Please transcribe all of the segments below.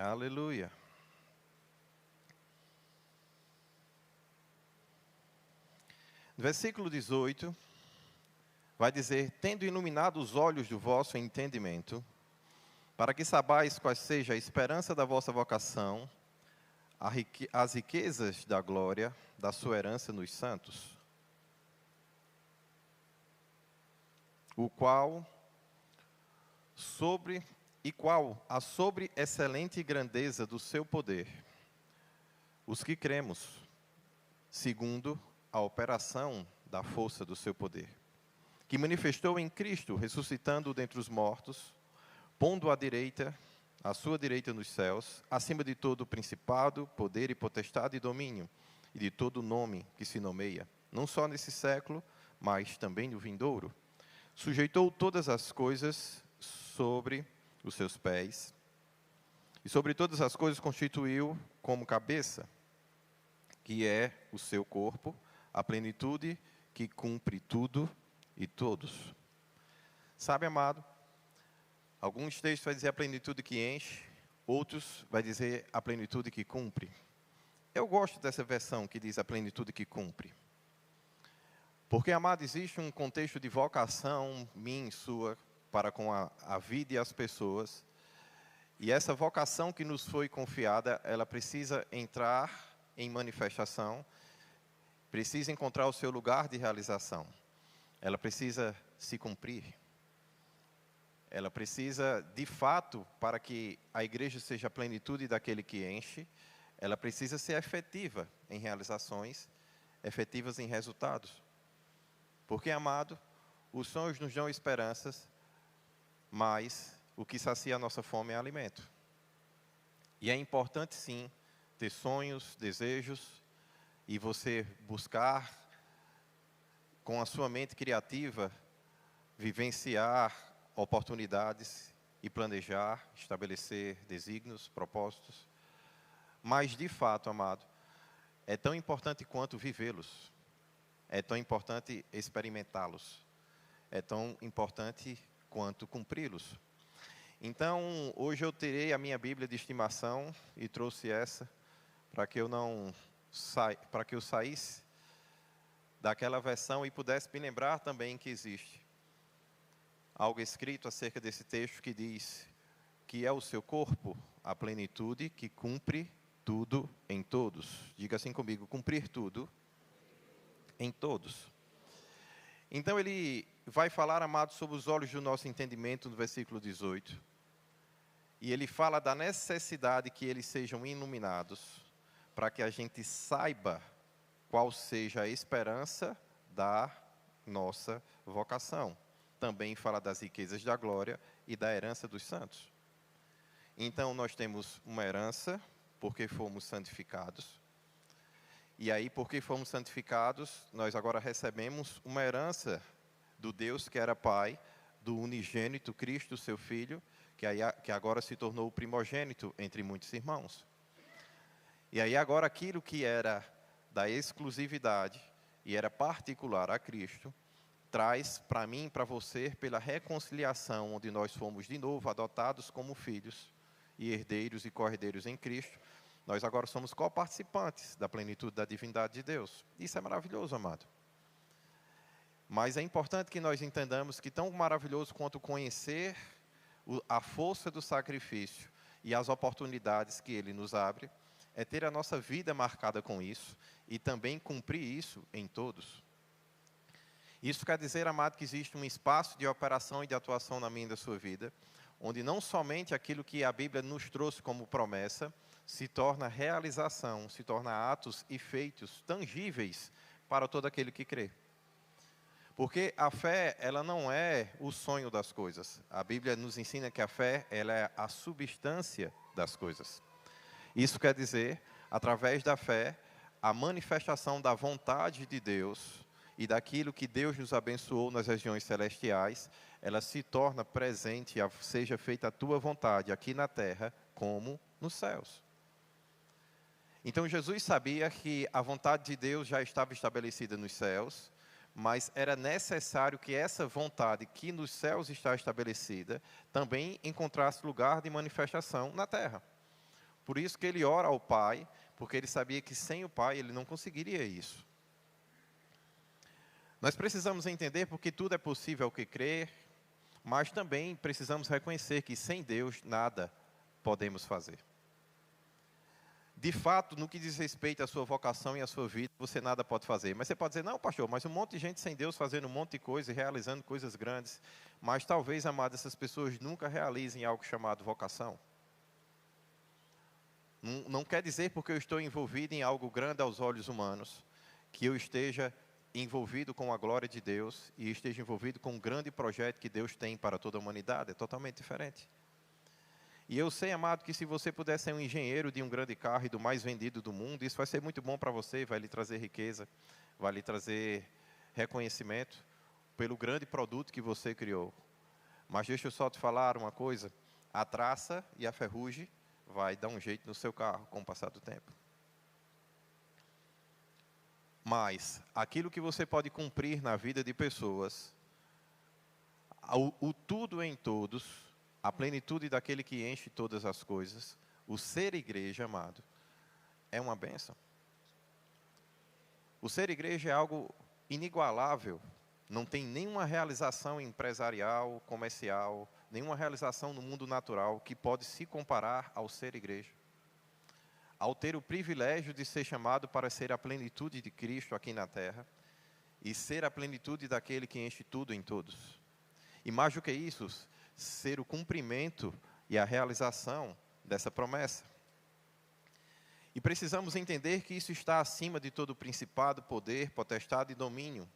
Aleluia. No versículo 18, vai dizer: tendo iluminado os olhos do vosso entendimento, para que sabais qual seja a esperança da vossa vocação, as riquezas da glória da sua herança nos santos, o qual a sobre excelente grandeza do seu poder, os que cremos, segundo a operação da força do seu poder, que manifestou em Cristo, ressuscitando dentre os mortos, pondo à sua direita nos céus, acima de todo principado, poder e potestade e domínio, e de todo nome que se nomeia, não só nesse século, mas também no vindouro. Sujeitou todas as coisas sobre os seus pés, e sobre todas as coisas constituiu como cabeça, que é o seu corpo, a plenitude que cumpre tudo e todos. Sabe, amado, alguns textos vai dizer a plenitude que enche, outros vai dizer a plenitude que cumpre. Eu gosto dessa versão que diz a plenitude que cumpre. Porque, amado, existe um contexto de vocação minha e sua para com a vida e as pessoas. E essa vocação que nos foi confiada, ela precisa entrar em manifestação, precisa encontrar o seu lugar de realização. Ela precisa se cumprir. Ela precisa, de fato, para que a igreja seja a plenitude daquele que enche, ela precisa ser efetiva em realizações, efetivas em resultados. Porque, amado, os sonhos nos dão esperanças, mas o que sacia a nossa fome é alimento. E é importante, sim, ter sonhos, desejos, e você buscar, com a sua mente criativa, vivenciar oportunidades e planejar, estabelecer desígnios, propósitos. Mas, de fato, amado, é tão importante quanto vivê-los. É tão importante experimentá-los. É tão importante quanto cumpri-los. Então, hoje eu tirei a minha Bíblia de estimação e trouxe essa para que eu saísse daquela versão e pudesse me lembrar também que existe algo escrito acerca desse texto que diz que é o seu corpo, a plenitude que cumpre tudo em todos. Diga assim comigo: cumprir tudo em todos. Então ele vai falar, amado, sobre os olhos do nosso entendimento no versículo 18. E ele fala da necessidade que eles sejam iluminados, para que a gente saiba qual seja a esperança da nossa vocação. Também fala das riquezas da glória e da herança dos santos. Então nós temos uma herança, porque fomos santificados. E aí, porque fomos santificados, nós agora recebemos uma herança do Deus que era Pai, do unigênito Cristo, seu Filho, que agora se tornou o primogênito entre muitos irmãos. E aí agora aquilo que era da exclusividade e era particular a Cristo, traz para mim e para você, pela reconciliação, onde nós fomos de novo adotados como filhos e herdeiros e co-herdeiros em Cristo, nós agora somos coparticipantes da plenitude da divindade de Deus. Isso é maravilhoso, amado. Mas é importante que nós entendamos que tão maravilhoso quanto conhecer a força do sacrifício e as oportunidades que Ele nos abre, é ter a nossa vida marcada com isso e também cumprir isso em todos. Isso quer dizer, amado, que existe um espaço de operação e de atuação na minha e da sua vida, onde não somente aquilo que a Bíblia nos trouxe como promessa se torna realização, se torna atos e feitos tangíveis para todo aquele que crê. Porque a fé, ela não é o sonho das coisas. A Bíblia nos ensina que a fé, ela é a substância das coisas. Isso quer dizer, através da fé, a manifestação da vontade de Deus e daquilo que Deus nos abençoou nas regiões celestiais, ela se torna presente, seja feita a tua vontade aqui na terra como nos céus. Então Jesus sabia que a vontade de Deus já estava estabelecida nos céus, mas era necessário que essa vontade que nos céus está estabelecida também encontrasse lugar de manifestação na terra. Por isso que ele ora ao Pai, porque ele sabia que sem o Pai ele não conseguiria isso. Nós precisamos entender porque tudo é possível ao que crer, mas também precisamos reconhecer que sem Deus nada podemos fazer. De fato, no que diz respeito à sua vocação e à sua vida, você nada pode fazer. Mas você pode dizer, não, pastor, mas um monte de gente sem Deus fazendo um monte de coisa e realizando coisas grandes. Mas talvez, amado, essas pessoas nunca realizem algo chamado vocação. Não quer dizer porque eu estou envolvido em algo grande aos olhos humanos, que eu esteja envolvido com a glória de Deus e esteja envolvido com um grande projeto que Deus tem para toda a humanidade. É totalmente diferente. E eu sei, amado, que se você puder ser um engenheiro de um grande carro e do mais vendido do mundo, isso vai ser muito bom para você, vai lhe trazer riqueza, vai lhe trazer reconhecimento pelo grande produto que você criou. Mas deixa eu só te falar uma coisa, a traça e a ferrugem vai dar um jeito no seu carro com o passar do tempo. Mas aquilo que você pode cumprir na vida de pessoas, o tudo em todos, a plenitude daquele que enche todas as coisas, o ser igreja, amado, é uma bênção. O ser igreja é algo inigualável, não tem nenhuma realização empresarial, comercial, nenhuma realização no mundo natural que pode se comparar ao ser igreja. Ao ter o privilégio de ser chamado para ser a plenitude de Cristo aqui na terra, e ser a plenitude daquele que enche tudo em todos. E mais do que isso, ser o cumprimento e a realização dessa promessa. E precisamos entender que isso está acima de todo principado, poder, potestade e domínio,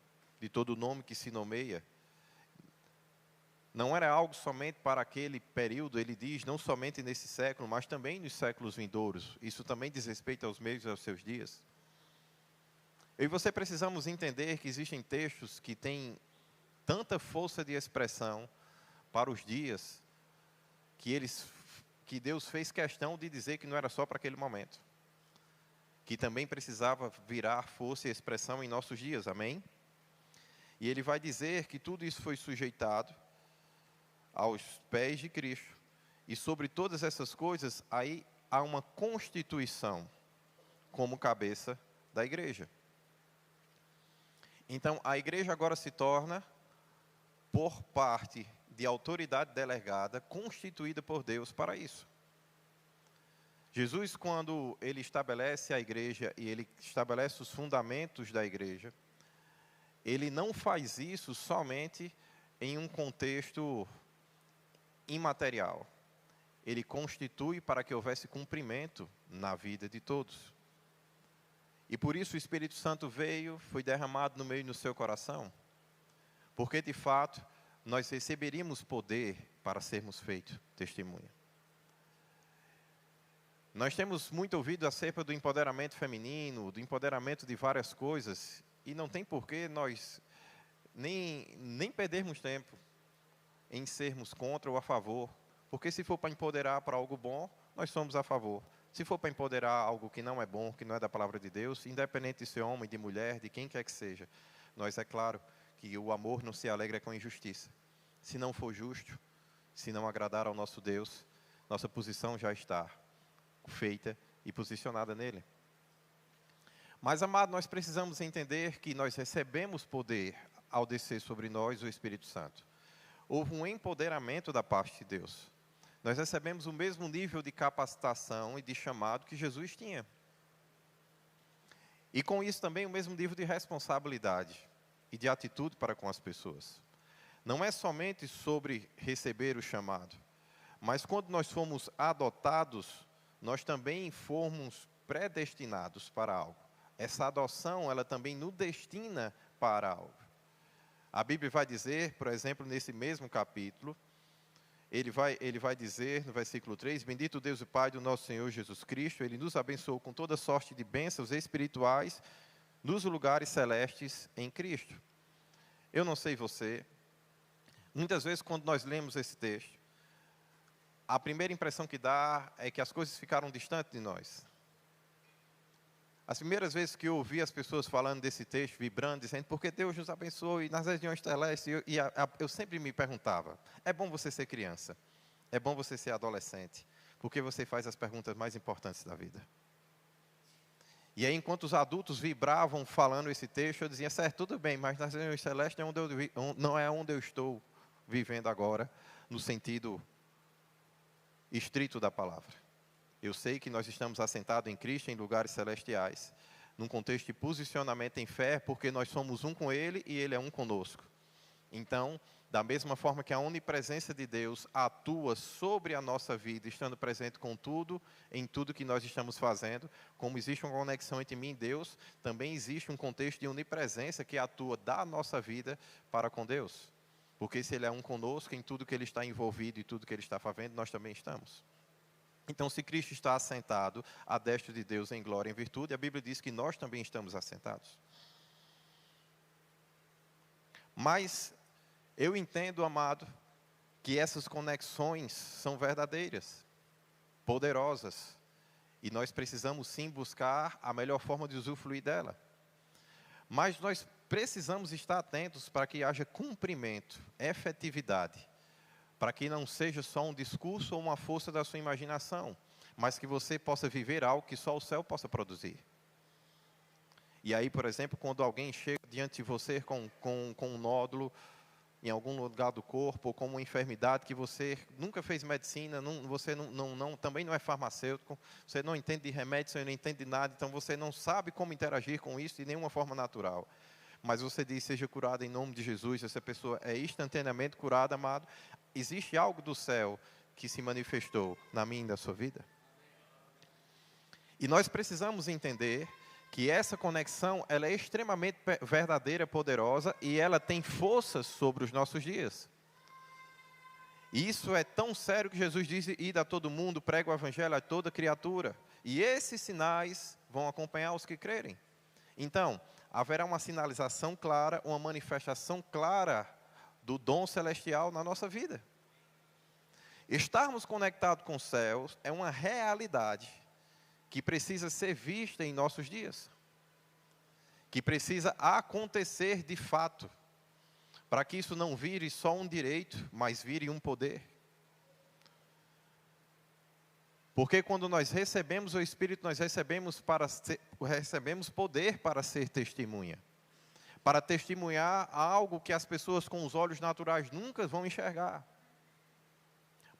de todo nome que se nomeia. Não era algo somente para aquele período, ele diz, não somente nesse século, mas também nos séculos vindouros. Isso também diz respeito aos meios e aos seus dias. Eu e você precisamos entender que existem textos que têm tanta força de expressão para os dias, que Deus fez questão de dizer que não era só para aquele momento. Que também precisava virar força e expressão em nossos dias, amém? E ele vai dizer que tudo isso foi sujeitado aos pés de Cristo. E sobre todas essas coisas, aí há uma constituição como cabeça da igreja. Então, a igreja agora se torna, por parte de autoridade delegada, constituída por Deus para isso. Jesus, quando ele estabelece a igreja e ele estabelece os fundamentos da igreja, ele não faz isso somente em um contexto imaterial. Ele constitui para que houvesse cumprimento na vida de todos. E por isso o Espírito Santo veio, foi derramado no meio do seu coração. Porque, de fato, nós receberíamos poder para sermos feitos testemunha. Nós temos muito ouvido acerca do empoderamento feminino, do empoderamento de várias coisas, e não tem porquê nós nem perdermos tempo em sermos contra ou a favor, porque se for para empoderar para algo bom, nós somos a favor. Se for para empoderar algo que não é bom, que não é da palavra de Deus, independente de ser homem, de mulher, de quem quer que seja, nós, é claro, que o amor não se alegra com injustiça. Se não for justo, se não agradar ao nosso Deus, nossa posição já está feita e posicionada nele. Mas, amado, nós precisamos entender que nós recebemos poder ao descer sobre nós o Espírito Santo. Houve um empoderamento da parte de Deus. Nós recebemos o mesmo nível de capacitação e de chamado que Jesus tinha. E com isso também o mesmo nível de responsabilidade e de atitude para com as pessoas. Não é somente sobre receber o chamado, mas quando nós fomos adotados, nós também fomos predestinados para algo. Essa adoção, ela também nos destina para algo. A Bíblia vai dizer, por exemplo, nesse mesmo capítulo, ele vai dizer no versículo 3, bendito Deus e Pai do nosso Senhor Jesus Cristo, Ele nos abençoou com toda sorte de bênçãos espirituais nos lugares celestes em Cristo. Eu não sei você, muitas vezes quando nós lemos esse texto, a primeira impressão que dá é que as coisas ficaram distantes de nós. As primeiras vezes que eu ouvi as pessoas falando desse texto, vibrando, dizendo, porque Deus nos abençoe nas regiões celestes, eu sempre me perguntava, é bom você ser criança, é bom você ser adolescente, Porque você faz as perguntas mais importantes da vida. E aí, enquanto os adultos vibravam falando esse texto, eu dizia, certo, tudo bem, mas nas regiões celestes não é onde eu estou vivendo agora, no sentido estrito da palavra. Eu sei que nós estamos assentados em Cristo em lugares celestiais, num contexto de posicionamento em fé, porque nós somos um com Ele e Ele é um conosco. Então, da mesma forma que a onipresença de Deus atua sobre a nossa vida, estando presente com tudo, em tudo que nós estamos fazendo, como existe uma conexão entre mim e Deus, também existe um contexto de onipresença que atua da nossa vida para com Deus. Porque se Ele é um conosco, em tudo que Ele está envolvido e tudo que Ele está fazendo, nós também estamos. Então, se Cristo está assentado à destra de Deus em glória e em virtude, a Bíblia diz que nós também estamos assentados. Mas eu entendo, amado, que essas conexões são verdadeiras, poderosas, e nós precisamos sim buscar a melhor forma de usufruir dela. Mas nós precisamos estar atentos para que haja cumprimento, efetividade, para que não seja só um discurso ou uma força da sua imaginação, mas que você possa viver algo que só o céu possa produzir. E aí, por exemplo, quando alguém chega diante de você com um nódulo em algum lugar do corpo, ou com uma enfermidade que você nunca fez medicina, você também não é farmacêutico, você não entende de remédio, você não entende de nada, então você não sabe como interagir com isso de nenhuma forma natural. Mas você diz, seja curado em nome de Jesus, essa pessoa é instantaneamente curada, amado. Existe algo do céu que se manifestou na minha e na sua vida? E nós precisamos entender que essa conexão ela é extremamente verdadeira, poderosa, e ela tem força sobre os nossos dias. E isso é tão sério que Jesus diz, ide a todo mundo, prega o evangelho a toda criatura. E esses sinais vão acompanhar os que crerem. Então, haverá uma sinalização clara, uma manifestação clara do dom celestial na nossa vida. Estarmos conectados com os céus é uma realidade que precisa ser vista em nossos dias, que precisa acontecer de fato, para que isso não vire só um direito, mas vire um poder. Porque quando nós recebemos o Espírito, nós recebemos poder para ser testemunha, para testemunhar algo que as pessoas com os olhos naturais nunca vão enxergar.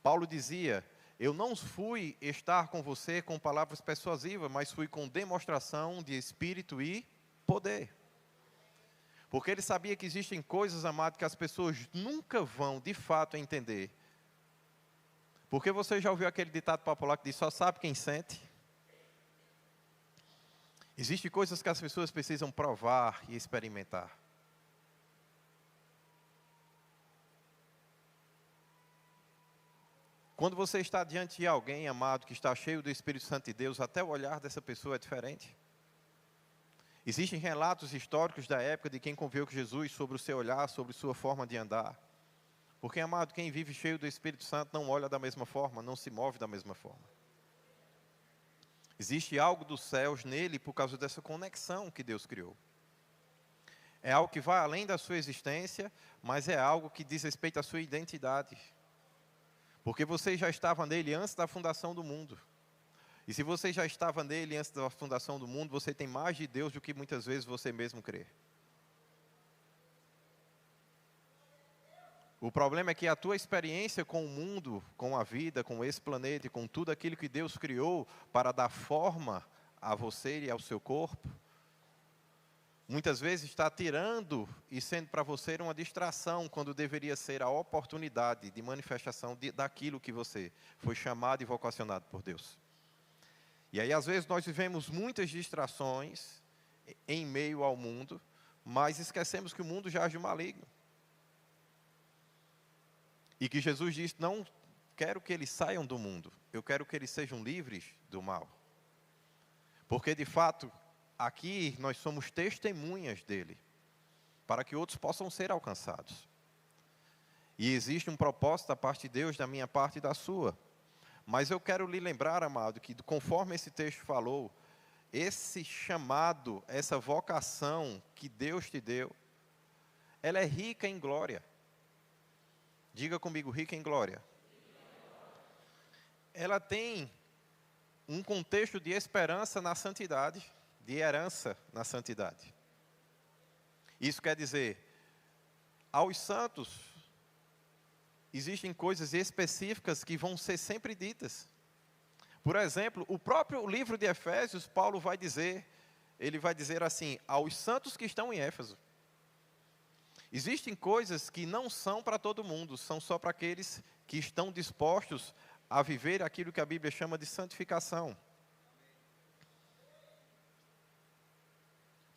Paulo dizia, eu não fui estar com você com palavras persuasivas, mas fui com demonstração de espírito e poder. Porque ele sabia que existem coisas, amado, que as pessoas nunca vão, de fato, entender. Porque você já ouviu aquele ditado popular que diz, só sabe quem sente? Existem coisas que as pessoas precisam provar e experimentar. Quando você está diante de alguém, amado, que está cheio do Espírito Santo de Deus, até o olhar dessa pessoa é diferente. Existem relatos históricos da época de quem conviveu com Jesus sobre o seu olhar, sobre sua forma de andar. Porque, amado, quem vive cheio do Espírito Santo não olha da mesma forma, não se move da mesma forma. Existe algo dos céus nele por causa dessa conexão que Deus criou. É algo que vai além da sua existência, mas é algo que diz respeito à sua identidade. Porque você já estava nele antes da fundação do mundo. E se você já estava nele antes da fundação do mundo, você tem mais de Deus do que muitas vezes você mesmo crê. O problema é que a tua experiência com o mundo, com a vida, com esse planeta, com tudo aquilo que Deus criou para dar forma a você e ao seu corpo, muitas vezes está tirando e sendo para você uma distração, quando deveria ser a oportunidade de manifestação daquilo que você foi chamado e vocacionado por Deus. E aí, às vezes, nós vivemos muitas distrações em meio ao mundo, mas esquecemos que o mundo jaz maligno. E que Jesus disse, não quero que eles saiam do mundo, eu quero que eles sejam livres do mal. Porque, de fato, aqui nós somos testemunhas dele, para que outros possam ser alcançados. E existe um propósito da parte de Deus, da minha parte e da sua. Mas eu quero lhe lembrar, amado, que conforme esse texto falou, esse chamado, essa vocação que Deus te deu, ela é rica em glória. Diga comigo, rica em glória. ela tem um contexto de esperança na santidade, de herança na santidade. Isso quer dizer, aos santos, existem coisas específicas que vão ser sempre ditas. Por exemplo, o próprio livro de Efésios, Paulo vai dizer, ele vai dizer assim, aos santos que estão em Éfeso. Existem coisas que não são para todo mundo, são só para aqueles que estão dispostos a viver aquilo que a Bíblia chama de santificação.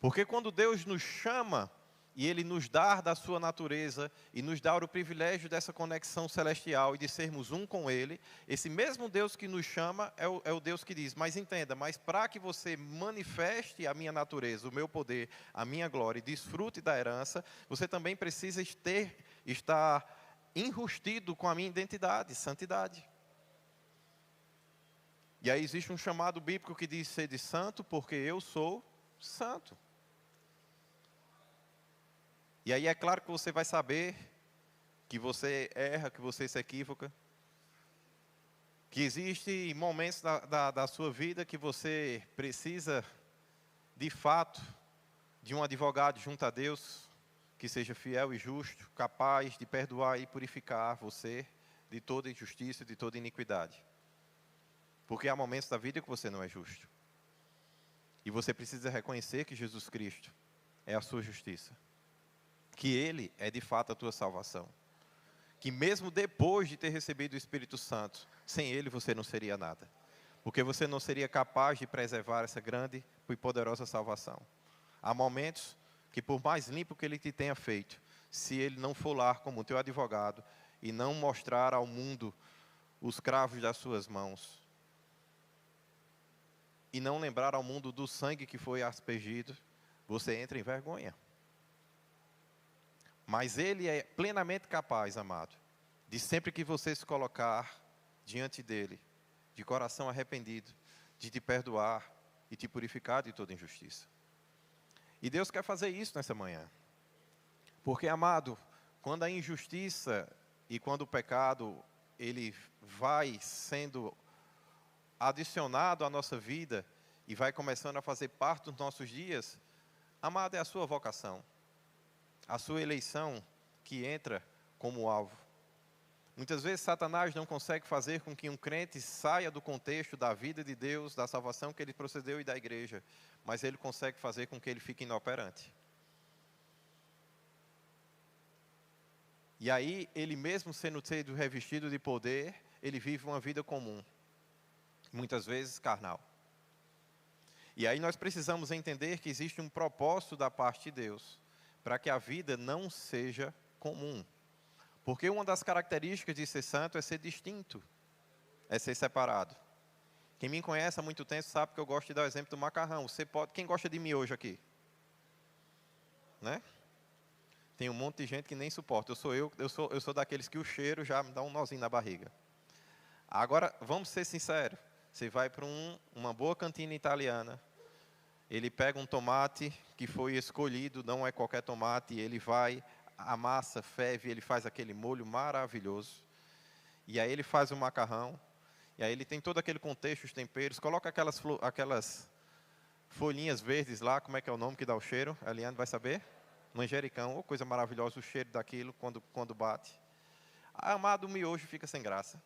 Porque quando Deus nos chama, e Ele nos dá da sua natureza, e nos dá o privilégio dessa conexão celestial, e de sermos um com Ele, esse mesmo Deus que nos chama, é o Deus que diz, mas entenda, mas para que você manifeste a minha natureza, o meu poder, a minha glória, e desfrute da herança, você também precisa estar enrustido com a minha identidade, santidade. E aí existe um chamado bíblico que diz, sede santo, porque eu sou santo. E aí é claro que você vai saber que você erra, que você se equívoca, que existem momentos da sua vida que você precisa, de fato, de um advogado junto a Deus, que seja fiel e justo, capaz de perdoar e purificar você de toda injustiça, de toda iniquidade. Porque há momentos da vida que você não é justo. E você precisa reconhecer que Jesus Cristo é a sua justiça. Que Ele é de fato a tua salvação. Que mesmo depois de ter recebido o Espírito Santo, sem Ele você não seria nada. Porque você não seria capaz de preservar essa grande e poderosa salvação. Há momentos que por mais limpo que Ele te tenha feito, se Ele não for lá como teu advogado e não mostrar ao mundo os cravos das suas mãos, e não lembrar ao mundo do sangue que foi aspergido, você entra em vergonha. Mas Ele é plenamente capaz, amado, de sempre que você se colocar diante dEle, de coração arrependido, de te perdoar e te purificar de toda injustiça. E Deus quer fazer isso nessa manhã. Porque, amado, quando a injustiça e quando o pecado, ele vai sendo adicionado à nossa vida e vai começando a fazer parte dos nossos dias, amado, é a sua vocação, a sua eleição que entra como alvo. Muitas vezes Satanás não consegue fazer com que um crente saia do contexto da vida de Deus, da salvação que ele procedeu e da igreja, mas ele consegue fazer com que ele fique inoperante. E aí, ele mesmo sendo revestido de poder, ele vive uma vida comum, muitas vezes carnal. E aí nós precisamos entender que existe um propósito da parte de Deus, para que a vida não seja comum. Porque uma das características de ser santo é ser distinto, é ser separado. Quem me conhece há muito tempo sabe que eu gosto de dar o exemplo do macarrão. Quem gosta de miojo aqui? Né? Tem um monte de gente que nem suporta. Eu sou daqueles que o cheiro já me dá um nozinho na barriga. Agora, vamos ser sinceros. Você vai para uma boa cantina italiana, ele pega um tomate que foi escolhido, não é qualquer tomate, ele vai, amassa, ferve, ele faz aquele molho maravilhoso. E aí ele faz o macarrão, e aí ele tem todo aquele contexto, os temperos, coloca aquelas folhinhas verdes lá, como é que é o nome que dá o cheiro? A Eliane vai saber? Manjericão, oh, coisa maravilhosa, o cheiro daquilo quando bate. Amado, o miojo fica sem graça.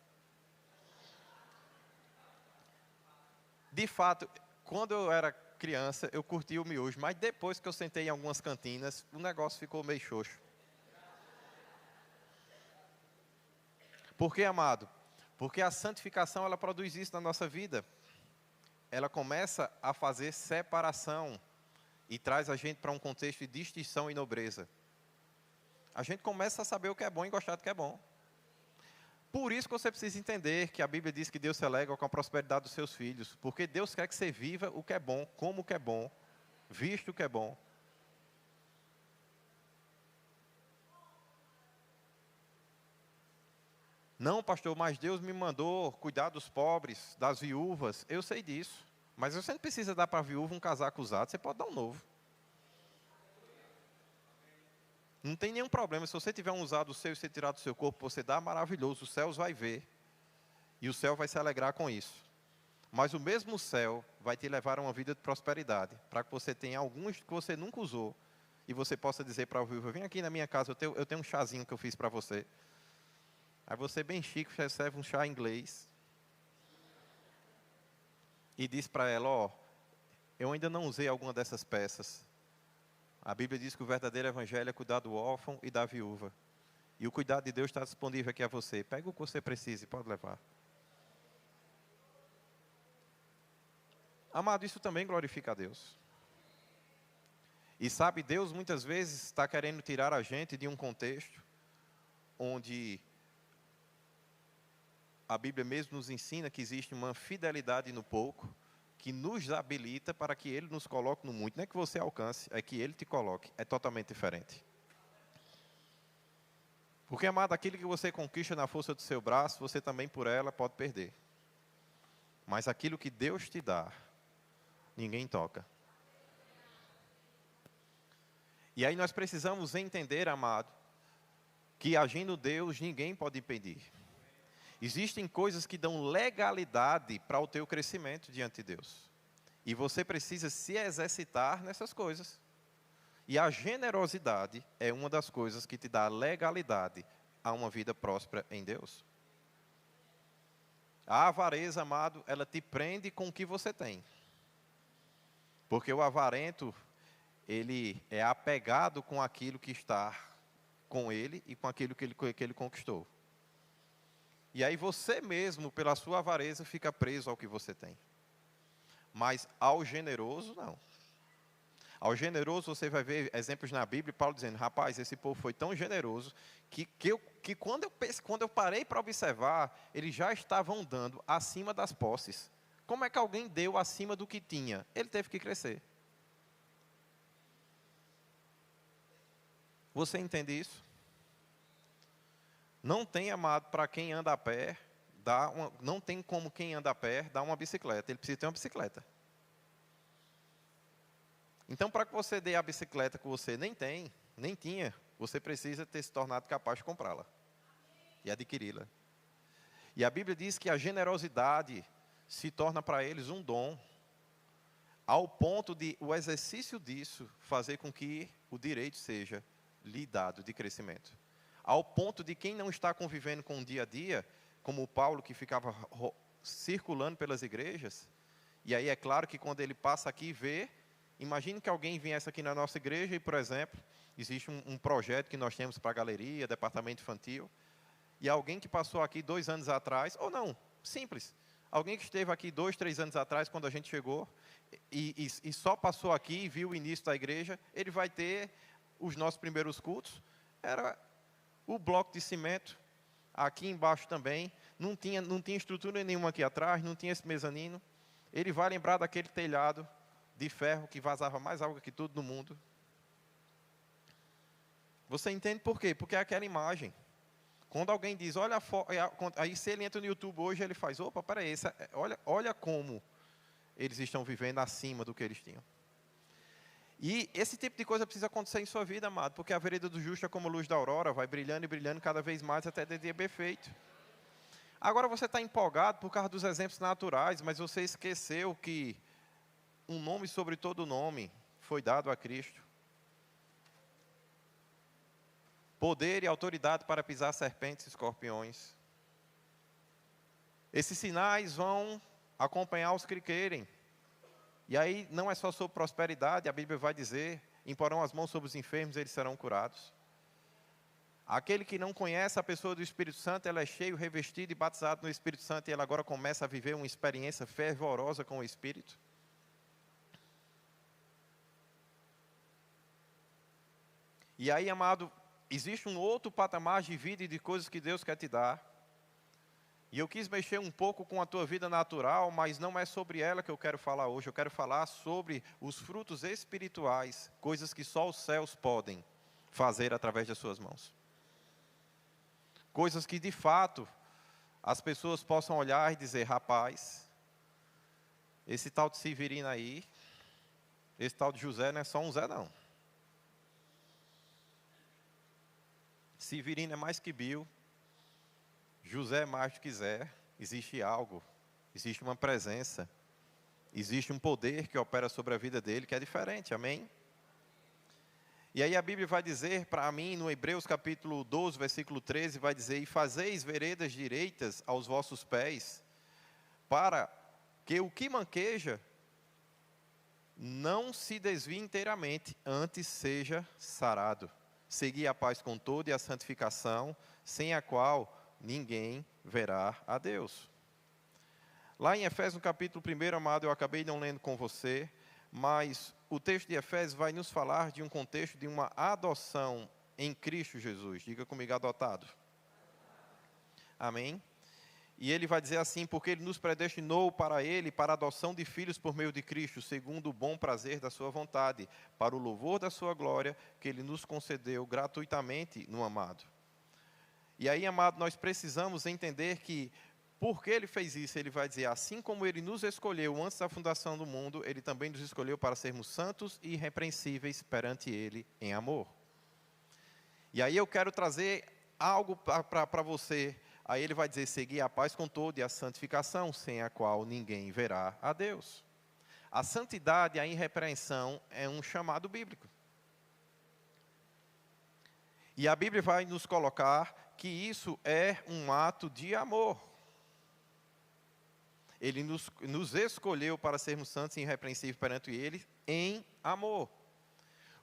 De fato, quando eu era criança, eu curtia o miojo, mas depois que eu sentei em algumas cantinas, o negócio ficou meio xoxo. Por que, amado? Porque a santificação, ela produz isso na nossa vida. Ela começa a fazer separação e traz a gente para um contexto de distinção e nobreza. A gente começa a saber o que é bom e gostar do que é bom. Por isso que você precisa entender que a Bíblia diz que Deus se alegra com a prosperidade dos seus filhos. Porque Deus quer que você viva o que é bom, como o que é bom, visto o que é bom. Não, pastor, mas Deus me mandou cuidar dos pobres, das viúvas. Eu sei disso. Mas você não precisa dar para a viúva um casaco usado, você pode dar um novo. Não tem nenhum problema. Se você tiver um usado seu e você tirar do seu corpo, você dá, maravilhoso. Os céus vai ver. E o céu vai se alegrar com isso. Mas o mesmo céu vai te levar a uma vida de prosperidade, para que você tenha alguns que você nunca usou, e você possa dizer para a viúva, vem aqui na minha casa, eu tenho um chazinho que eu fiz para você. Aí você, bem chique, recebe um chá inglês, e diz para ela, ó, eu ainda não usei alguma dessas peças. A Bíblia diz que o verdadeiro evangelho é cuidar do órfão e da viúva. E o cuidado de Deus está disponível aqui a você. Pega o que você precisa e pode levar. Amado, isso também glorifica a Deus. E sabe, Deus muitas vezes está querendo tirar a gente de um contexto onde a Bíblia mesmo nos ensina que existe uma fidelidade no pouco, que nos habilita para que Ele nos coloque no muito. Não é que você alcance, é que Ele te coloque. É totalmente diferente. Porque, amado, aquilo que você conquista na força do seu braço, você também por ela pode perder. Mas aquilo que Deus te dá, ninguém toca. E aí nós precisamos entender, amado, que agindo Deus, ninguém pode impedir. Existem coisas que dão legalidade para o teu crescimento diante de Deus. E você precisa se exercitar nessas coisas. E a generosidade é uma das coisas que te dá legalidade a uma vida próspera em Deus. A avareza, amado, ela te prende com o que você tem. Porque o avarento, ele é apegado com aquilo que está com ele e com aquilo que ele conquistou. E aí você mesmo, pela sua avareza, fica preso ao que você tem. Mas ao generoso, não. Ao generoso, você vai ver exemplos na Bíblia, Paulo dizendo, rapaz, esse povo foi tão generoso, que quando eu parei para observar, eles já estavam dando acima das posses. Como é que alguém deu acima do que tinha? Ele teve que crescer. Você entende isso? Não tem, amado, para quem anda a pé, não tem como quem anda a pé dar uma bicicleta. Ele precisa ter uma bicicleta. Então, para que você dê a bicicleta que você nem tem, nem tinha, você precisa ter se tornado capaz de comprá-la e adquiri-la. E a Bíblia diz que a generosidade se torna para eles um dom, ao ponto de o exercício disso fazer com que o direito seja lhe dado de crescimento. Ao ponto de quem não está convivendo com o dia a dia, como o Paulo que ficava circulando pelas igrejas, e aí é claro que quando ele passa aqui e vê, imagine que alguém viesse aqui na nossa igreja e, por exemplo, existe um projeto que nós temos para a galeria, departamento infantil, e alguém que passou aqui 2 anos atrás, ou não, simples, alguém que esteve aqui 2, 3 anos atrás, quando a gente chegou, e só passou aqui e viu o início da igreja, ele vai ter os nossos primeiros cultos, era o bloco de cimento, aqui embaixo também, não tinha estrutura nenhuma aqui atrás, não tinha esse mezanino, ele vai lembrar daquele telhado de ferro que vazava mais água que tudo no mundo. Você entende por quê? Porque é aquela imagem. Quando alguém diz, olha a foto, aí se ele entra no YouTube hoje, ele faz, opa, peraí, olha como eles estão vivendo acima do que eles tinham. E esse tipo de coisa precisa acontecer em sua vida, amado, porque a vereda do justo é como a luz da aurora, vai brilhando e brilhando cada vez mais até ter dia perfeito. Agora você está empolgado por causa dos exemplos naturais, mas você esqueceu que um nome sobre todo nome foi dado a Cristo. Poder e autoridade para pisar serpentes e escorpiões. Esses sinais vão acompanhar os que querem. E aí não é só sobre prosperidade, a Bíblia vai dizer, imporão as mãos sobre os enfermos, eles serão curados. Aquele que não conhece a pessoa do Espírito Santo, ela é cheio, revestido e batizado no Espírito Santo, e ela agora começa a viver uma experiência fervorosa com o Espírito. E aí, amado, existe um outro patamar de vida e de coisas que Deus quer te dar. E eu quis mexer um pouco com a tua vida natural, mas não é sobre ela que eu quero falar hoje. Eu quero falar sobre os frutos espirituais, coisas que só os céus podem fazer através das suas mãos. Coisas que, de fato, as pessoas possam olhar e dizer, rapaz, esse tal de Severino aí, esse tal de José não é só um Zé, não. Severino é mais que Bill, José é mais do que Zé, existe algo, existe uma presença, existe um poder que opera sobre a vida dele que é diferente, amém? E aí a Bíblia vai dizer para mim, no Hebreus capítulo 12, versículo 13, vai dizer: e fazeis veredas direitas aos vossos pés, para que o que manqueja não se desvie inteiramente, antes seja sarado. Segui a paz com todo e a santificação, sem a qual ninguém verá a Deus. Lá em Efésios, no capítulo 1, amado, eu acabei não lendo com você, mas o texto de Efésios vai nos falar de um contexto de uma adoção em Cristo Jesus. Diga comigo, adotado. Amém? E ele vai dizer assim: porque ele nos predestinou para ele, para a adoção de filhos por meio de Cristo, segundo o bom prazer da sua vontade, para o louvor da sua glória, que ele nos concedeu gratuitamente no amado. E aí, amado, nós precisamos entender que, porque ele fez isso, ele vai dizer: assim como ele nos escolheu antes da fundação do mundo, ele também nos escolheu para sermos santos e irrepreensíveis perante ele em amor. E aí eu quero trazer algo para você. Aí ele vai dizer: seguir a paz com todo e a santificação, sem a qual ninguém verá a Deus. A santidade e a irrepreensão é um chamado bíblico. E a Bíblia vai nos colocar que isso é um ato de amor. Ele nos escolheu para sermos santos e irrepreensíveis perante ele em amor.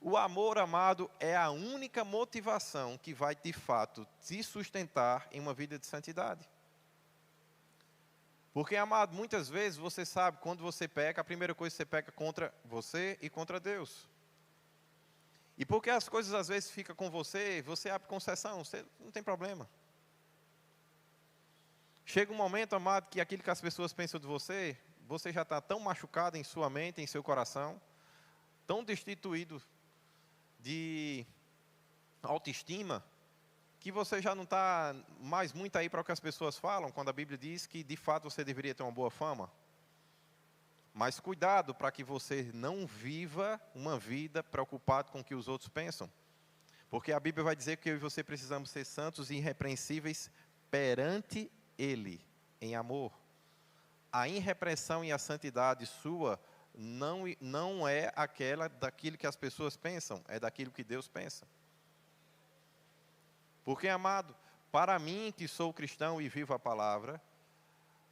O amor, amado, é a única motivação que vai, de fato, te sustentar em uma vida de santidade. Porque, amado, muitas vezes você sabe, quando você peca, a primeira coisa que você peca contra você e contra Deus. E porque as coisas às vezes ficam com você, você abre concessão, você não tem problema. Chega um momento, amado, que aquilo que as pessoas pensam de você, você já está tão machucado em sua mente, em seu coração, tão destituído de autoestima, que você já não está mais muito aí para o que as pessoas falam, quando a Bíblia diz que de fato você deveria ter uma boa fama. Mas cuidado para que você não viva uma vida preocupado com o que os outros pensam. Porque a Bíblia vai dizer que eu e você precisamos ser santos e irrepreensíveis perante Ele, em amor. A irrepreensão e a santidade sua não é aquela daquilo que as pessoas pensam, é daquilo que Deus pensa. Porque, amado, para mim que sou cristão e vivo a palavra,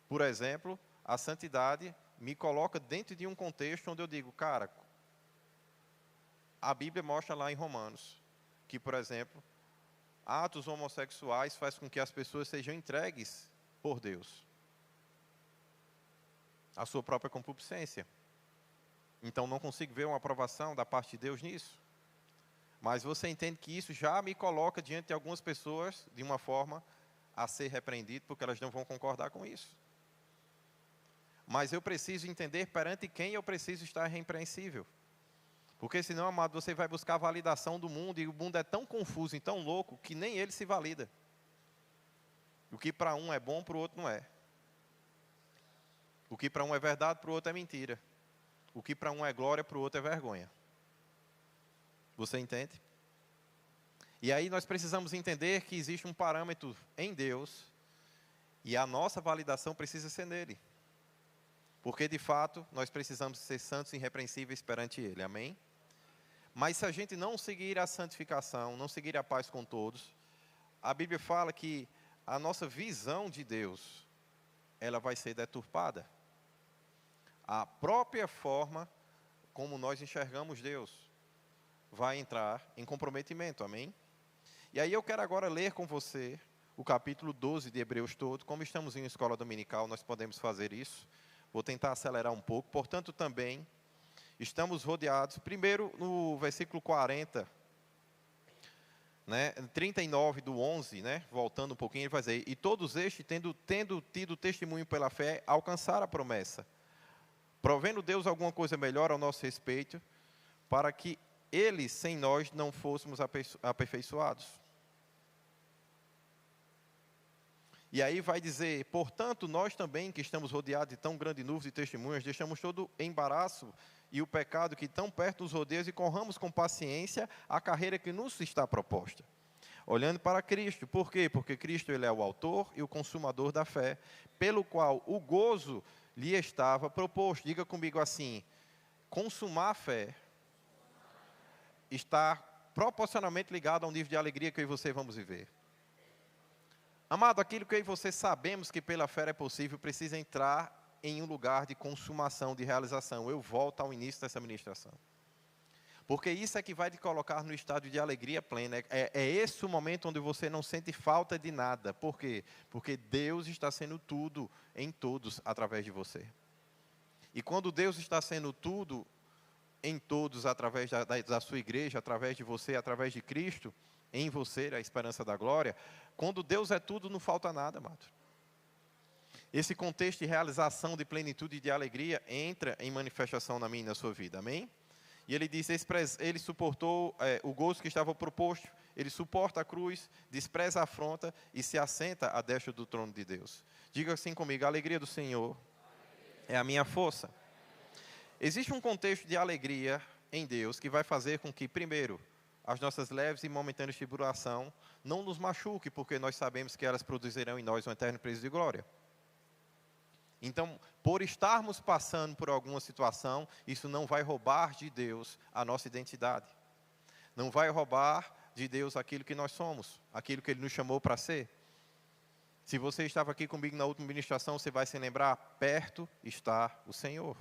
por exemplo, a santidade me coloca dentro de um contexto onde eu digo: cara, a Bíblia mostra lá em Romanos, que, por exemplo, atos homossexuais faz com que as pessoas sejam entregues por Deus à sua própria concupiscência. Então não consigo ver uma aprovação da parte de Deus nisso. Mas você entende que isso já me coloca diante de algumas pessoas de uma forma a ser repreendido, porque elas não vão concordar com isso. Mas eu preciso entender perante quem eu preciso estar irrepreensível. Porque senão, amado, você vai buscar a validação do mundo, e o mundo é tão confuso e tão louco que nem ele se valida. O que para um é bom, para o outro não é. O que para um é verdade, para o outro é mentira. O que para um é glória, para o outro é vergonha. Você entende? E aí nós precisamos entender que existe um parâmetro em Deus, e a nossa validação precisa ser nele. Porque, de fato, nós precisamos ser santos e irrepreensíveis perante Ele. Amém? Mas se a gente não seguir a santificação, não seguir a paz com todos, a Bíblia fala que a nossa visão de Deus, ela vai ser deturpada. A própria forma como nós enxergamos Deus vai entrar em comprometimento. Amém? E aí eu quero agora ler com você o capítulo 12 de Hebreus todo. Como estamos em uma escola dominical, nós podemos fazer isso. Vou tentar acelerar um pouco. Portanto, também estamos rodeados, primeiro no versículo 40, 39 do 11, voltando um pouquinho, ele vai dizer: e todos estes, tendo tido testemunho pela fé, alcançaram a promessa, provendo Deus alguma coisa melhor ao nosso respeito, para que eles, sem nós, não fôssemos aperfeiçoados. E aí vai dizer: portanto, nós também, que estamos rodeados de tão grande nuvem de testemunhas, deixamos todo o embaraço e o pecado que tão perto nos rodeia, e corramos com paciência a carreira que nos está proposta, olhando para Cristo. Por quê? Porque Cristo ele é o autor e o consumador da fé, pelo qual o gozo lhe estava proposto. Diga comigo assim: consumar a fé está proporcionalmente ligado ao nível de alegria que eu e você vamos viver. Amado, aquilo que eu e você sabemos que pela fé é possível, precisa entrar em um lugar de consumação, de realização. Eu volto ao início dessa ministração. Porque isso é que vai te colocar no estado de alegria plena. É esse o momento onde você não sente falta de nada. Por quê? Porque Deus está sendo tudo em todos através de você. E quando Deus está sendo tudo em todos através da sua igreja, através de você, através de Cristo, em você, a esperança da glória, quando Deus é tudo, não falta nada, amado. Esse contexto de realização, de plenitude e de alegria entra em manifestação na minha e na sua vida, amém? E ele diz, ele suportou o gozo que estava proposto, ele suporta a cruz, despreza a afronta e se assenta à destra do trono de Deus. Diga assim comigo: a alegria do Senhor é a minha força. Existe um contexto de alegria em Deus que vai fazer com que, primeiro, as nossas leves e momentâneas tribulação não nos machuque, porque nós sabemos que elas produzirão em nós um eterno preço de glória. Então, por estarmos passando por alguma situação, isso não vai roubar de Deus a nossa identidade. Não vai roubar de Deus aquilo que nós somos, aquilo que Ele nos chamou para ser. Se você estava aqui comigo na última ministração, você vai se lembrar, perto está o Senhor.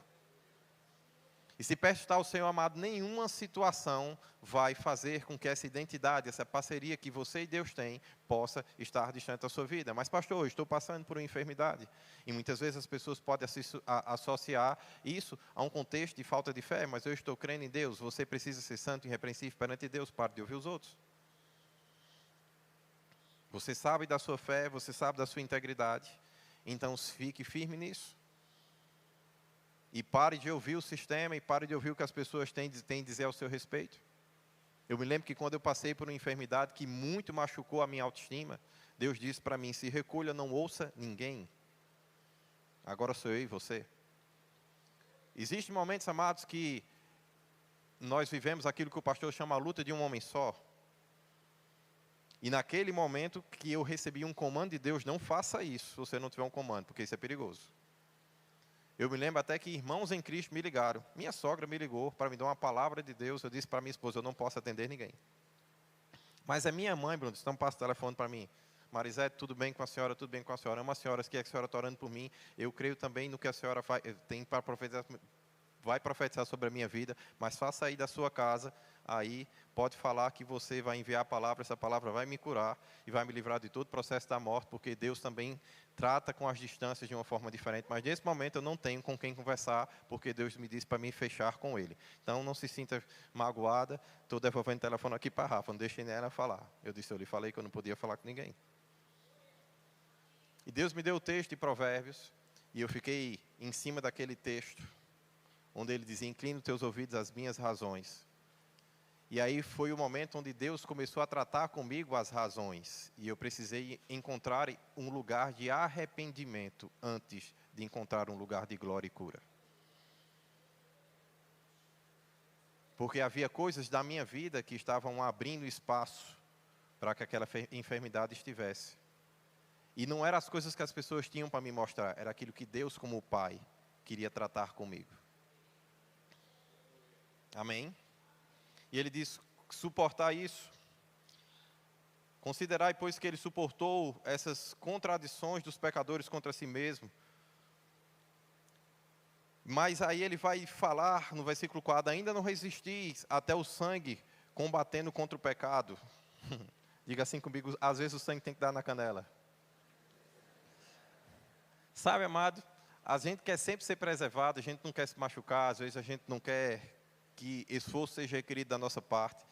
E se perto está o Senhor, amado, nenhuma situação vai fazer com que essa identidade, essa parceria que você e Deus têm, possa estar distante da sua vida. Mas, pastor, eu estou passando por uma enfermidade. E muitas vezes as pessoas podem associar isso a um contexto de falta de fé, mas eu estou crendo em Deus. Você precisa ser santo e irrepreensível perante Deus, para de ouvir os outros. Você sabe da sua fé, você sabe da sua integridade, então fique firme nisso. E pare de ouvir o sistema e pare de ouvir o que as pessoas têm a dizer ao seu respeito. Eu me lembro que quando eu passei por uma enfermidade que muito machucou a minha autoestima, Deus disse para mim, se recolha, não ouça ninguém. Agora sou eu e você. Existem momentos, amados, que nós vivemos aquilo que o pastor chama a luta de um homem só. E naquele momento que eu recebi um comando de Deus, não faça isso se você não tiver um comando, porque isso é perigoso. Eu me lembro até que irmãos em Cristo me ligaram. Minha sogra me ligou para me dar uma palavra de Deus. Eu disse para minha esposa, eu não posso atender ninguém. Mas a minha mãe, Bruno, então passa o telefone para mim. Marisete, tudo bem com a senhora? Tudo bem com a senhora? Amo a senhora, que a senhora está orando por mim. Eu creio também no que a senhora tem para profetizar, vai profetizar sobre a minha vida. Mas faça aí da sua casa, aí pode falar que você vai enviar a palavra. Essa palavra vai me curar e vai me livrar de todo o processo da morte, porque Deus também trata com as distâncias de uma forma diferente, mas nesse momento eu não tenho com quem conversar, porque Deus me disse para mim fechar com Ele. Então não se sinta magoada, estou devolvendo o telefone aqui para a Rafa, não deixem ela falar. Eu lhe falei que eu não podia falar com ninguém. E Deus me deu o texto de Provérbios, e eu fiquei em cima daquele texto, onde ele dizia, inclina os teus ouvidos às minhas razões. E aí foi o momento onde Deus começou a tratar comigo as razões. E eu precisei encontrar um lugar de arrependimento antes de encontrar um lugar de glória e cura. Porque havia coisas da minha vida que estavam abrindo espaço para que aquela enfermidade estivesse. E não eram as coisas que as pessoas tinham para me mostrar, era aquilo que Deus, como Pai, queria tratar comigo. Amém? E ele diz, suportar isso. Considerai, pois, que ele suportou essas contradições dos pecadores contra si mesmo. Mas aí ele vai falar no versículo 4, ainda não resistis até o sangue combatendo contra o pecado. Diga assim comigo, às vezes o sangue tem que dar na canela. Sabe, amado, a gente quer sempre ser preservado, a gente não quer se machucar, às vezes a gente não quer que esforço seja requerido da nossa parte,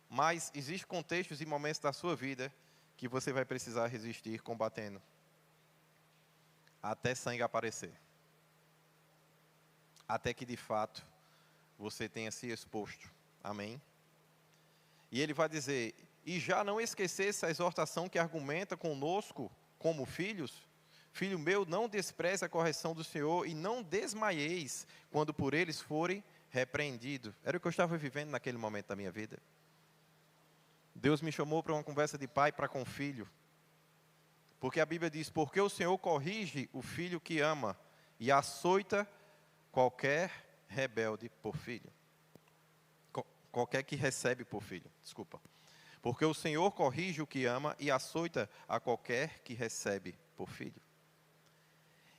mas existem contextos e momentos da sua vida que você vai precisar resistir combatendo, até sangue aparecer, até que de fato você tenha se exposto, amém? E ele vai dizer, e já não esquecesse a exortação que argumenta conosco como filhos, filho meu, não despreze a correção do Senhor e não desmaieis quando por eles forem repreendido. Era o que eu estava vivendo naquele momento da minha vida. Deus me chamou para uma conversa de pai para com filho. Porque a Bíblia diz, porque o Senhor corrige o filho que ama e açoita qualquer rebelde por filho. Qualquer que recebe por filho, desculpa. Porque o Senhor corrige o que ama e açoita a qualquer que recebe por filho.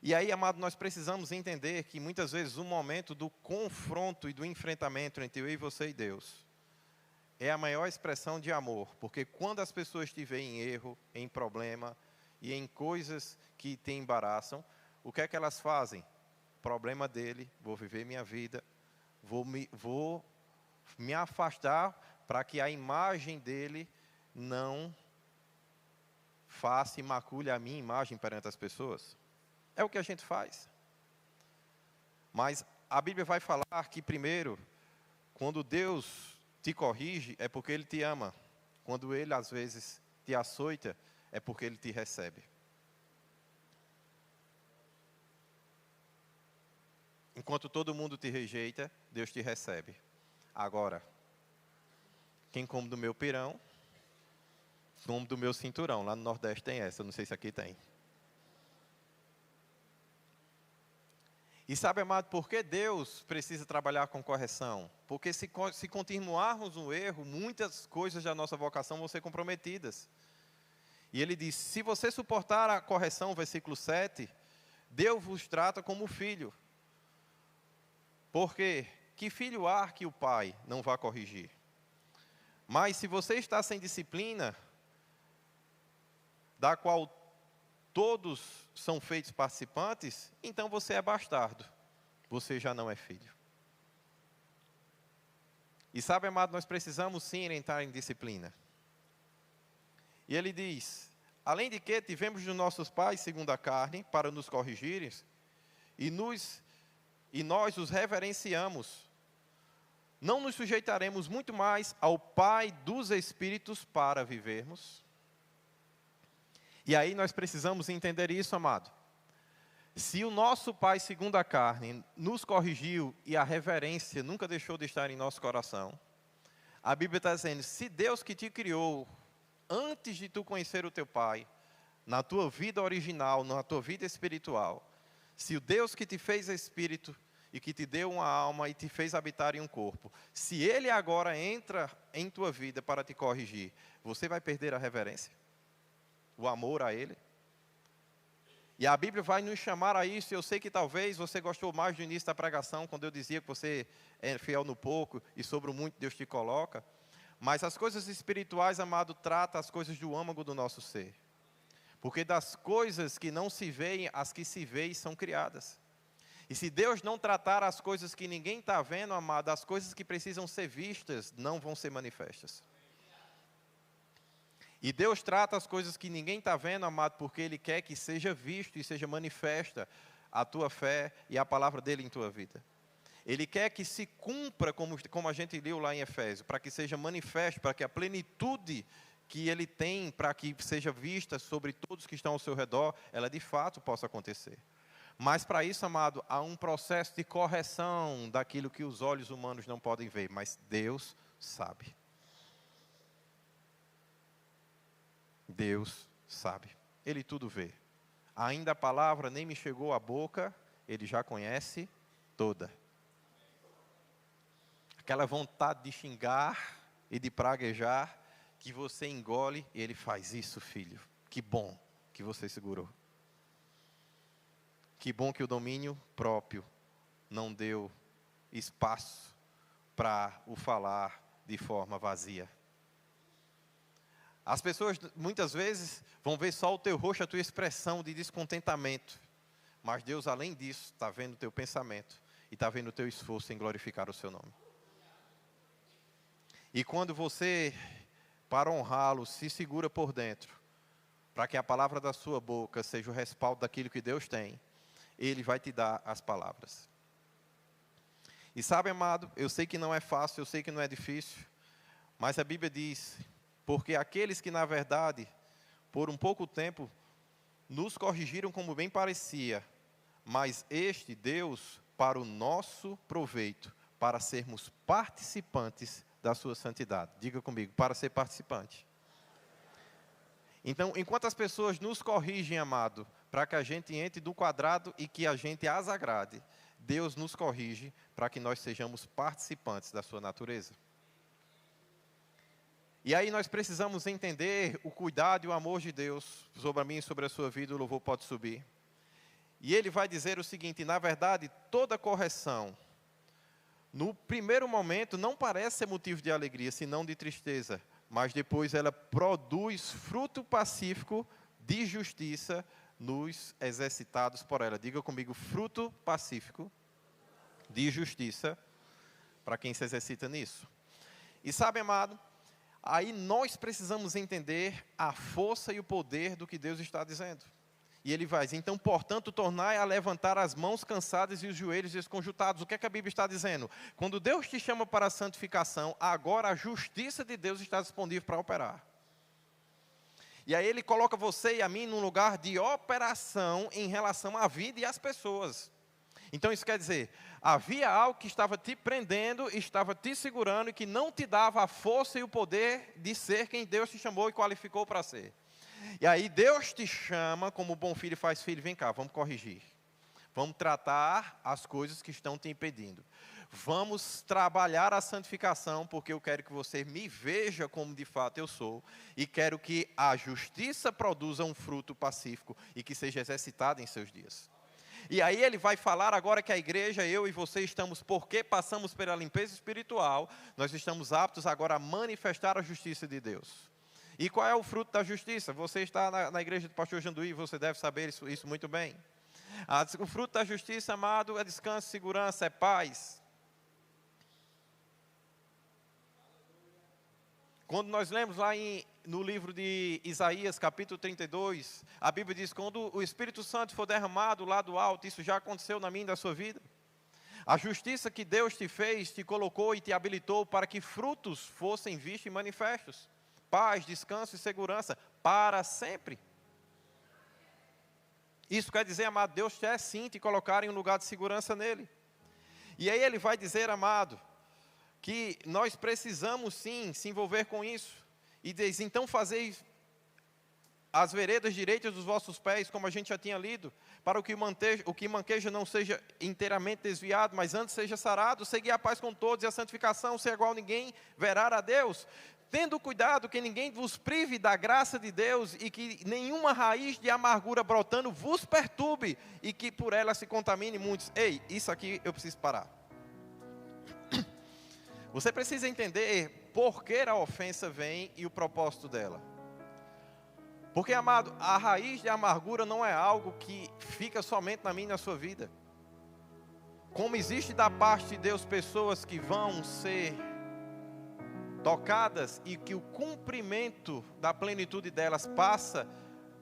E aí, amado, nós precisamos entender que muitas vezes o momento do confronto e do enfrentamento entre eu e você e Deus é a maior expressão de amor. Porque quando as pessoas te veem em erro, em problema e em coisas que te embaraçam, o que é que elas fazem? Problema dele, vou viver minha vida, vou me afastar para que a imagem dele não faça e macule a minha imagem perante as pessoas. É o que a gente faz. Mas a Bíblia vai falar que primeiro, quando Deus te corrige, é porque Ele te ama. Quando Ele, às vezes, te açoita, é porque Ele te recebe. Enquanto todo mundo te rejeita, Deus te recebe. Agora, quem come do meu pirão, come do meu cinturão. Lá no Nordeste tem essa, não sei se aqui tem. E sabe, amado, por que Deus precisa trabalhar com correção? Porque se continuarmos no erro, muitas coisas da nossa vocação vão ser comprometidas. E ele diz, se você suportar a correção, versículo 7, Deus vos trata como filho. Porque que filho há que o pai não vá corrigir? Mas se você está sem disciplina, da qual todos são feitos participantes, então você é bastardo. Você já não é filho. E sabe, amado, nós precisamos sim entrar em disciplina. E ele diz, além de que tivemos de nossos pais, segundo a carne, para nos corrigirem, e nós os reverenciamos, não nos sujeitaremos muito mais ao Pai dos Espíritos para vivermos? E aí nós precisamos entender isso, amado. Se o nosso Pai, segundo a carne, nos corrigiu e a reverência nunca deixou de estar em nosso coração, a Bíblia está dizendo, se Deus que te criou, antes de tu conhecer o teu Pai, na tua vida original, na tua vida espiritual, se o Deus que te fez espírito e que te deu uma alma e te fez habitar em um corpo, se Ele agora entra em tua vida para te corrigir, você vai perder a reverência? O amor a Ele? E a Bíblia vai nos chamar a isso. Eu sei que talvez você gostou mais do início da pregação, quando eu dizia que você é fiel no pouco e sobre o muito Deus te coloca. Mas as coisas espirituais, amado, trata as coisas do âmago do nosso ser. Porque das coisas que não se veem, as que se veem são criadas. E se Deus não tratar as coisas que ninguém está vendo, amado, as coisas que precisam ser vistas não vão ser manifestas. E Deus trata as coisas que ninguém está vendo, amado, porque Ele quer que seja visto e seja manifesta a tua fé e a palavra dEle em tua vida. Ele quer que se cumpra, como a gente leu lá em Efésios, para que seja manifesto, para que a plenitude que Ele tem, para que seja vista sobre todos que estão ao seu redor, ela de fato possa acontecer. Mas para isso, amado, há um processo de correção daquilo que os olhos humanos não podem ver, mas Deus sabe. Deus sabe, Ele tudo vê. Ainda a palavra nem me chegou à boca, Ele já conhece toda. Aquela vontade de xingar e de praguejar, que você engole, e Ele faz isso, filho. Que bom que você segurou. Que bom que o domínio próprio não deu espaço para o falar de forma vazia. As pessoas muitas vezes vão ver só o teu rosto, a tua expressão de descontentamento. Mas Deus, além disso, está vendo o teu pensamento e está vendo o teu esforço em glorificar o seu nome. E quando você, para honrá-lo, se segura por dentro, para que a palavra da sua boca seja o respaldo daquilo que Deus tem, Ele vai te dar as palavras. E sabe, amado, eu sei que não é fácil, eu sei que não é difícil, mas a Bíblia diz, porque aqueles que na verdade, por um pouco tempo, nos corrigiram como bem parecia, mas este Deus, para o nosso proveito, para sermos participantes da sua santidade. Diga comigo, para ser participante. Então, enquanto as pessoas nos corrigem, amado, para que a gente entre no quadrado e que a gente as agrade, Deus nos corrige para que nós sejamos participantes da sua natureza. E aí nós precisamos entender o cuidado e o amor de Deus sobre a mim e sobre a sua vida. O louvor pode subir. E ele vai dizer o seguinte: na verdade, toda correção, no primeiro momento, não parece ser motivo de alegria, senão de tristeza. Mas depois ela produz fruto pacífico de justiça nos exercitados por ela. Diga comigo, fruto pacífico de justiça para quem se exercita nisso. E sabe, amado, aí nós precisamos entender a força e o poder do que Deus está dizendo. E ele vai dizer, então, portanto, tornai a levantar as mãos cansadas e os joelhos desconjuntados. O que é que a Bíblia está dizendo? Quando Deus te chama para a santificação, agora a justiça de Deus está disponível para operar. E aí ele coloca você e a mim num lugar de operação em relação à vida e às pessoas. Então isso quer dizer, havia algo que estava te prendendo, estava te segurando e que não te dava a força e o poder de ser quem Deus te chamou e qualificou para ser. E aí Deus te chama, como o bom filho faz filho, vem cá, vamos corrigir. Vamos tratar as coisas que estão te impedindo. Vamos trabalhar a santificação, porque eu quero que você me veja como de fato eu sou. E quero que a justiça produza um fruto pacífico e que seja exercitada em seus dias. E aí ele vai falar agora que a igreja, eu e você estamos, porque passamos pela limpeza espiritual, nós estamos aptos agora a manifestar a justiça de Deus. E qual é o fruto da justiça? Você está na igreja do pastor Janduí, você deve saber isso muito bem. O fruto da justiça, amado, é descanso, segurança, é paz. Quando nós lemos lá no livro de Isaías, capítulo 32, a Bíblia diz, quando o Espírito Santo for derramado lá do alto, isso já aconteceu na minha e na sua vida. A justiça que Deus te fez, te colocou e te habilitou para que frutos fossem vistos e manifestos. Paz, descanso e segurança, para sempre. Isso quer dizer, amado, Deus quer sim te colocar em um lugar de segurança nele. E aí ele vai dizer, amado, que nós precisamos sim se envolver com isso. E diz, então fazei as veredas direitas dos vossos pés, como a gente já tinha lido, para o que manqueja não seja inteiramente desviado, mas antes seja sarado, segui a paz com todos e a santificação, ser igual ninguém verá a Deus. Tendo cuidado que ninguém vos prive da graça de Deus e que nenhuma raiz de amargura brotando vos perturbe e que por ela se contamine muitos. Ei, isso aqui eu preciso parar. Você precisa entender por que a ofensa vem e o propósito dela. Porque, amado, a raiz de amargura não é algo que fica somente na minha e na sua vida. Como existe da parte de Deus pessoas que vão ser tocadas e que o cumprimento da plenitude delas passa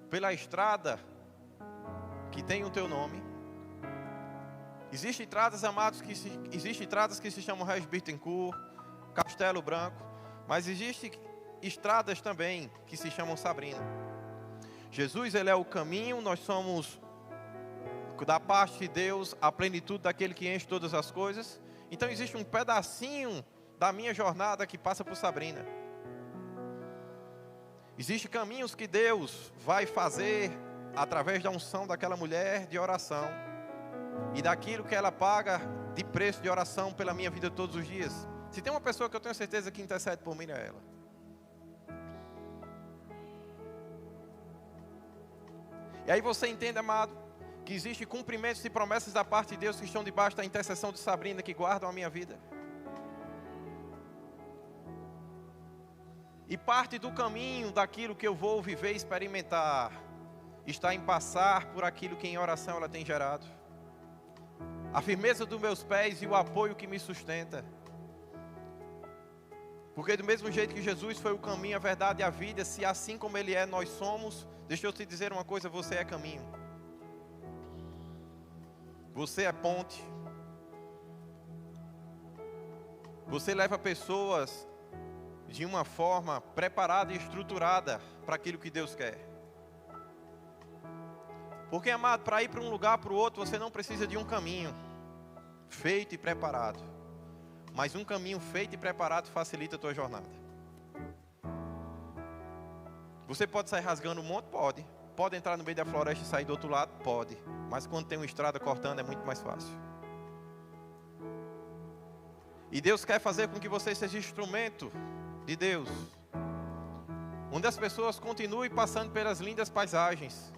pela estrada que tem o teu nome. Existem estradas, amados, existem estradas que se chamam Regis Bittencourt, Castelo Branco, mas existem estradas também que se chamam Sabrina. Jesus, ele é o caminho, nós somos da parte de Deus a plenitude daquele que enche todas as coisas. Então existe um pedacinho da minha jornada que passa por Sabrina. Existem caminhos que Deus vai fazer através da unção daquela mulher de oração e daquilo que ela paga de preço de oração pela minha vida todos os dias. Se tem uma pessoa que eu tenho certeza que intercede por mim, é ela. E aí você entende, amado, que existem cumprimentos e promessas da parte de Deus que estão debaixo da intercessão de Sabrina, que guardam a minha vida. E parte do caminho daquilo que eu vou viver e experimentar está em passar por aquilo que em oração ela tem gerado. A firmeza dos meus pés e o apoio que me sustenta. Porque do mesmo jeito que Jesus foi o caminho, a verdade e a vida, se assim como Ele é, nós somos, deixa eu te dizer uma coisa, você é caminho. Você é ponte. Você leva pessoas de uma forma preparada e estruturada para aquilo que Deus quer. Porque, amado, para ir para um lugar para o outro, você não precisa de um caminho feito e preparado. mas um caminho feito e preparado facilita a tua jornada. Você pode sair rasgando um monte? Pode. Pode entrar no meio da floresta e sair do outro lado? Pode. Mas quando tem uma estrada cortando é muito mais fácil. E Deus quer fazer com que você seja instrumento de Deus, onde as pessoas continuem passando pelas lindas paisagens,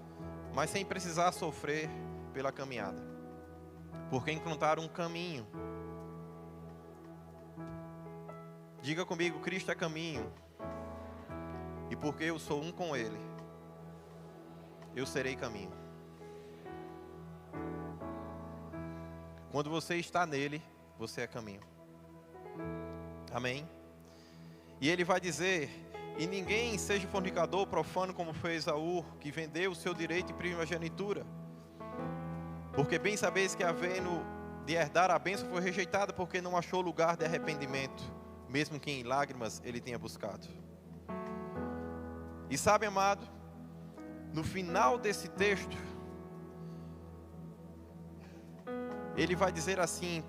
mas sem precisar sofrer pela caminhada, porque encontraram um caminho. Diga comigo: Cristo é caminho, e porque eu sou um com Ele, eu serei caminho. Quando você está nele, você é caminho. Amém? E ele vai dizer: e ninguém seja fornicador, profano, como foi Esaú, que vendeu o seu direito de primogenitura. Porque bem sabeis que, havendo de herdar a bênção, foi rejeitada, porque não achou lugar de arrependimento, mesmo que em lágrimas ele tenha buscado. E sabe, amado, no final desse texto, ele vai dizer assim: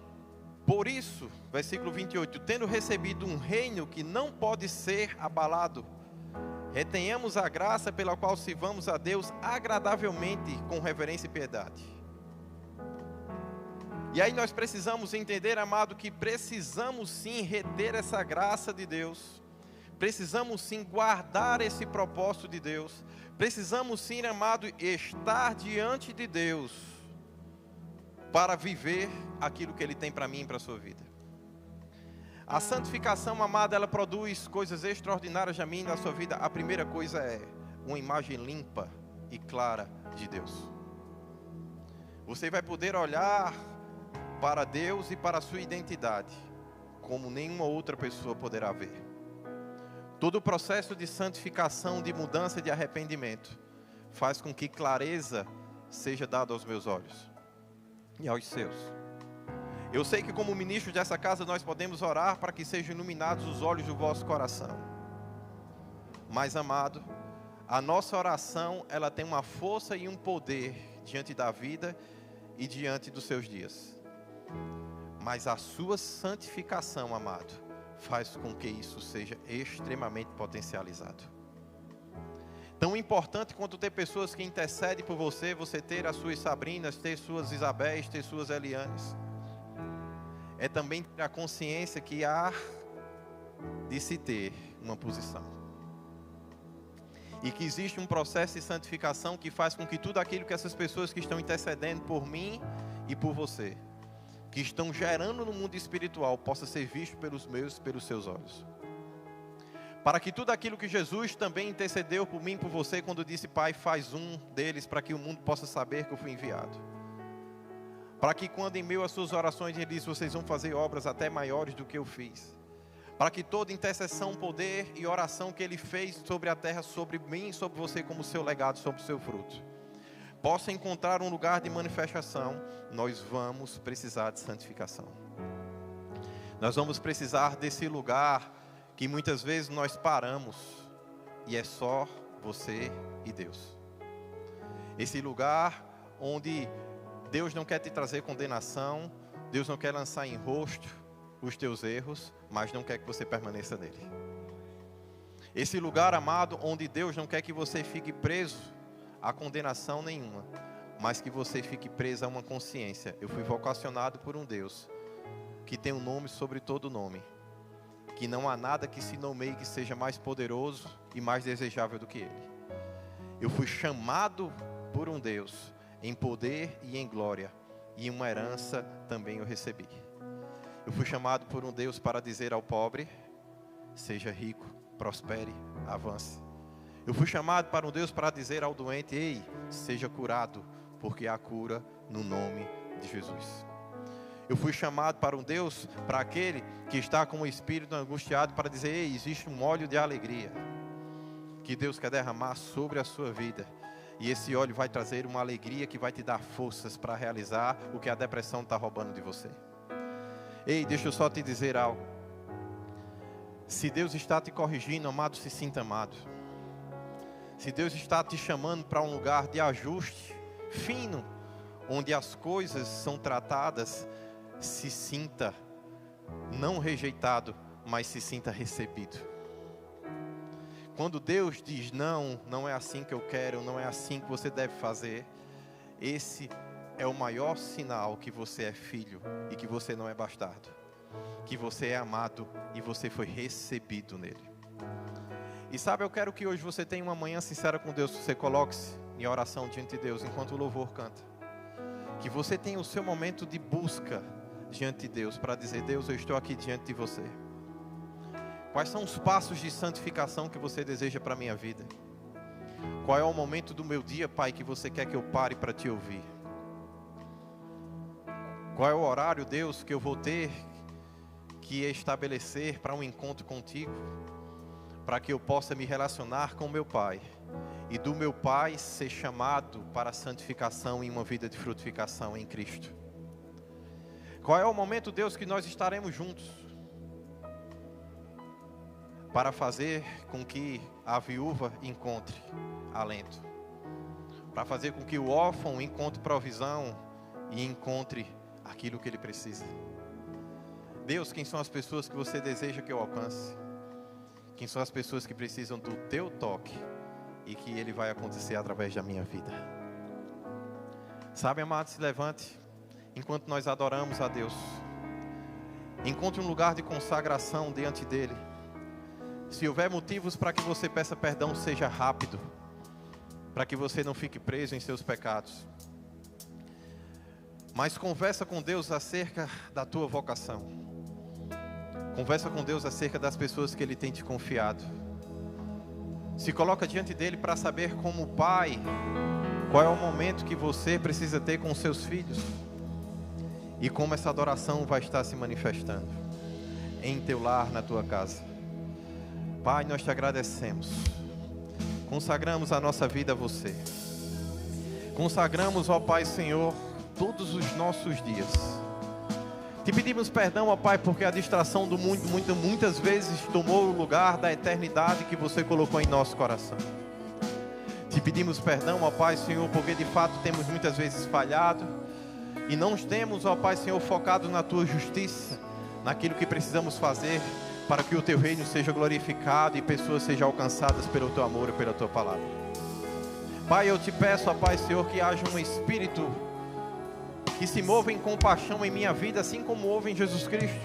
por isso, versículo 28, tendo recebido um reino que não pode ser abalado, retenhamos a graça pela qual sirvamos a Deus agradavelmente, com reverência e piedade. E aí nós precisamos entender, amado, que precisamos sim reter essa graça de Deus, precisamos sim guardar esse propósito de Deus, precisamos sim, amado, estar diante de Deus, para viver aquilo que Ele tem para mim e para a sua vida. A santificação, amada, ela produz coisas extraordinárias a mim e na sua vida. A primeira coisa é uma imagem limpa e clara de Deus. Você vai poder olhar para Deus e para a sua identidade como nenhuma outra pessoa poderá ver. Todo o processo de santificação, de mudança, de arrependimento faz com que clareza seja dada aos meus olhos e aos seus. Eu sei que como ministro dessa casa nós podemos orar para que sejam iluminados os olhos do vosso coração. Mas, amado, a nossa oração, ela tem uma força e um poder diante da vida e diante dos seus dias. Mas a sua santificação, amado, faz com que isso seja extremamente potencializado. Tão importante quanto ter pessoas que intercedem por você, você ter as suas Sabrinas, ter suas Isabéis, ter suas Elianes, é também ter a consciência que há de se ter uma posição. E que existe um processo de santificação que faz com que tudo aquilo que essas pessoas que estão intercedendo por mim e por você, que estão gerando no mundo espiritual, possa ser visto pelos meus, pelos seus olhos. Para que tudo aquilo que Jesus também intercedeu por mim e por você, quando disse: Pai, faz um deles, para que o mundo possa saber que eu fui enviado. Para que quando em meio às suas orações Ele disse: vocês vão fazer obras até maiores do que eu fiz. Para que toda intercessão, poder e oração que Ele fez sobre a terra, sobre mim e sobre você como seu legado, sobre o seu fruto, possa encontrar um lugar de manifestação. Nós vamos precisar de santificação. Nós vamos precisar desse lugar que muitas vezes nós paramos e é só você e Deus. Esse lugar onde Deus não quer te trazer condenação, Deus não quer lançar em rosto os teus erros, mas não quer que você permaneça nele. Esse lugar, amado, onde Deus não quer que você fique preso a condenação nenhuma, mas que você fique preso a uma consciência: eu fui vocacionado por um Deus que tem um nome sobre todo nome, que não há nada que se nomeie que seja mais poderoso e mais desejável do que Ele. Eu fui chamado por um Deus em poder e em glória, e uma herança também eu recebi. Eu fui chamado por um Deus para dizer ao pobre: seja rico, prospere, avance. Eu fui chamado para um Deus para dizer ao doente: ei, seja curado, porque há cura no nome de Jesus. Eu fui chamado para um Deus, para aquele que está com o espírito angustiado, para dizer: ei, existe um óleo de alegria que Deus quer derramar sobre a sua vida. E esse óleo vai trazer uma alegria que vai te dar forças para realizar o que a depressão está roubando de você. Ei, deixa eu só te dizer algo. Se Deus está te corrigindo, amado, se sinta amado. Se Deus está te chamando para um lugar de ajuste fino, onde as coisas são tratadas, se sinta não rejeitado, mas se sinta recebido. Quando Deus diz não, não é assim que eu quero, não é assim que você deve fazer, esse é o maior sinal que você é filho e que você não é bastardo, que você é amado e você foi recebido nele. E sabe, eu quero que hoje você tenha uma manhã sincera com Deus, que você coloque-se em oração diante de Deus enquanto o louvor canta, que você tenha o seu momento de busca diante de Deus, para dizer: Deus, eu estou aqui diante de você. Quais são os passos de santificação que você deseja para a minha vida? Qual é o momento do meu dia, Pai, que você quer que eu pare para te ouvir? Qual é o horário, Deus, que eu vou ter que estabelecer para um encontro contigo, para que eu possa me relacionar com meu Pai, e do meu Pai ser chamado para a santificação em uma vida de frutificação em Cristo? Qual é o momento, Deus, que nós estaremos juntos para fazer com que a viúva encontre alento, para fazer com que o órfão encontre provisão e encontre aquilo que ele precisa? Deus, quem são as pessoas que você deseja que eu alcance? Quem são as pessoas que precisam do teu toque e que ele vai acontecer através da minha vida? Sabe, amado, se levante enquanto nós adoramos a Deus. Encontre um lugar de consagração diante dele. Se houver motivos para que você peça perdão, seja rápido, para que você não fique preso em seus pecados. Mas conversa com Deus acerca da tua vocação. Conversa com Deus acerca das pessoas que Ele tem te confiado. Se coloca diante dEle para saber, como pai, qual é o momento que você precisa ter com seus filhos. E como essa adoração vai estar se manifestando em teu lar, na tua casa. Pai, nós te agradecemos. Consagramos a nossa vida a você. Consagramos, ó Pai Senhor, todos os nossos dias. Te pedimos perdão, ó Pai, porque a distração do mundo muitas vezes tomou o lugar da eternidade que você colocou em nosso coração. Te pedimos perdão, ó Pai Senhor, porque de fato temos muitas vezes falhado e não temos, ó Pai Senhor, focado na tua justiça, naquilo que precisamos fazer para que o teu reino seja glorificado e pessoas sejam alcançadas pelo teu amor e pela tua palavra. Pai, eu te peço, ó Pai Senhor, que haja um espírito que se mova em compaixão em minha vida, assim como houve em Jesus Cristo.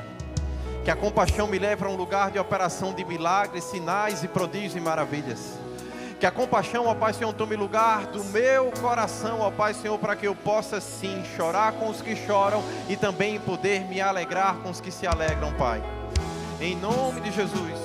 Que a compaixão me leve a um lugar de operação de milagres, sinais e prodígios e maravilhas. Que a compaixão, ó Pai Senhor, tome lugar do meu coração, ó Pai Senhor, para que eu possa sim chorar com os que choram e também poder me alegrar com os que se alegram, Pai. Em nome de Jesus.